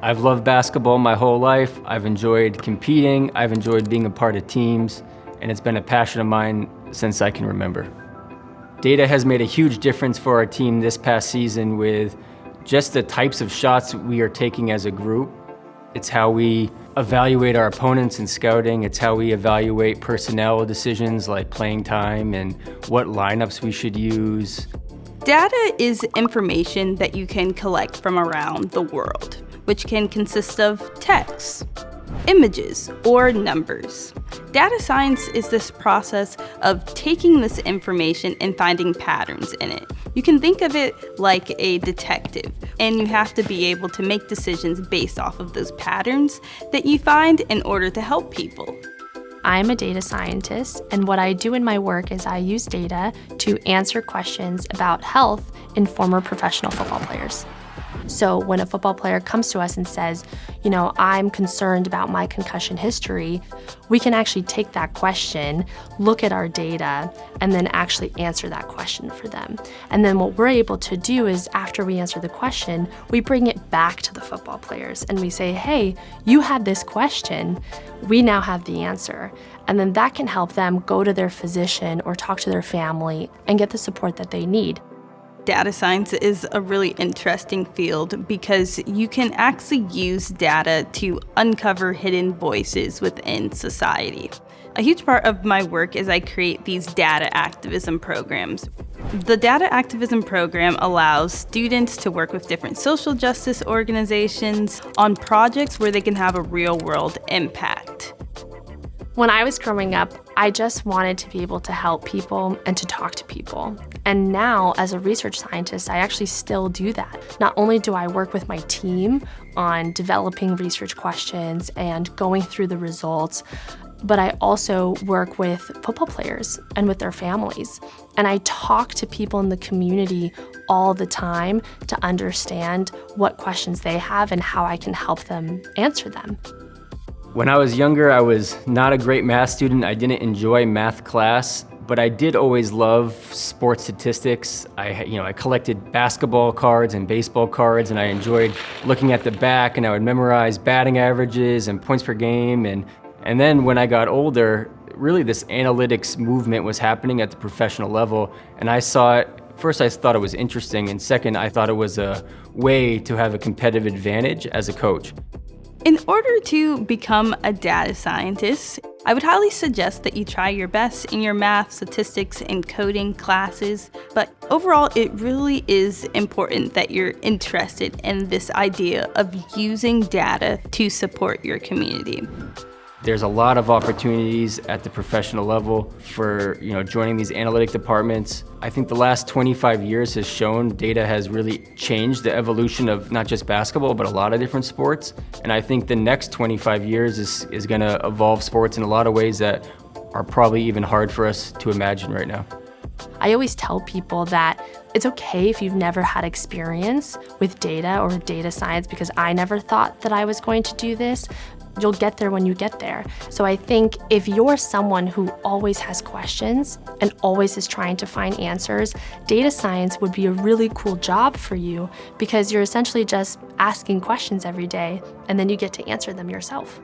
I've loved basketball my whole life. I've enjoyed competing. I've enjoyed being a part of teams, and it's been a passion of mine since I can remember. Data has made a huge difference for our team this past season with just the types of shots we are taking as a group. It's how we evaluate our opponents in scouting. It's how we evaluate personnel decisions like playing time and what lineups we should use. Data is information that you can collect from around the world, which can consist of text, images, or numbers. Data science is this process of taking this information and finding patterns in it. You can think of it like a detective, and you have to be able to make decisions based off of those patterns that you find in order to help people. I'm a data scientist, and what I do in my work is I use data to answer questions about health in former professional football players. So when a football player comes to us and says, I'm concerned about my concussion history, we can actually take that question, look at our data, and then actually answer that question for them. And then what we're able to do is after we answer the question, we bring it back to the football players and we say, hey, you had this question, we now have the answer. And then that can help them go to their physician or talk to their family and get the support that they need. Data science is a really interesting field because you can actually use data to uncover hidden voices within society. A huge part of my work is I create these data activism programs. The data activism program allows students to work with different social justice organizations on projects where they can have a real-world impact. When I was growing up, I just wanted to be able to help people and to talk to people. And now, as a research scientist, I actually still do that. Not only do I work with my team on developing research questions and going through the results, but I also work with football players and with their families. And I talk to people in the community all the time to understand what questions they have and how I can help them answer them. When I was younger, I was not a great math student. I didn't enjoy math class, but I did always love sports statistics. I collected basketball cards and baseball cards, and I enjoyed looking at the back, and I would memorize batting averages and points per game. And then when I got older, really this analytics movement was happening at the professional level, and I saw it. First, I thought it was interesting, and second, I thought it was a way to have a competitive advantage as a coach. In order to become a data scientist, I would highly suggest that you try your best in your math, statistics, and coding classes. But overall, it really is important that you're interested in this idea of using data to support your community. There's a lot of opportunities at the professional level for joining these analytic departments. I think the last 25 years has shown data has really changed the evolution of not just basketball, but a lot of different sports. And I think the next 25 years is going to evolve sports in a lot of ways that are probably even hard for us to imagine right now. I always tell people that it's okay if you've never had experience with data or data science, because I never thought that I was going to do this. You'll get there when you get there. So I think if you're someone who always has questions and always is trying to find answers, data science would be a really cool job for you because you're essentially just asking questions every day and then you get to answer them yourself.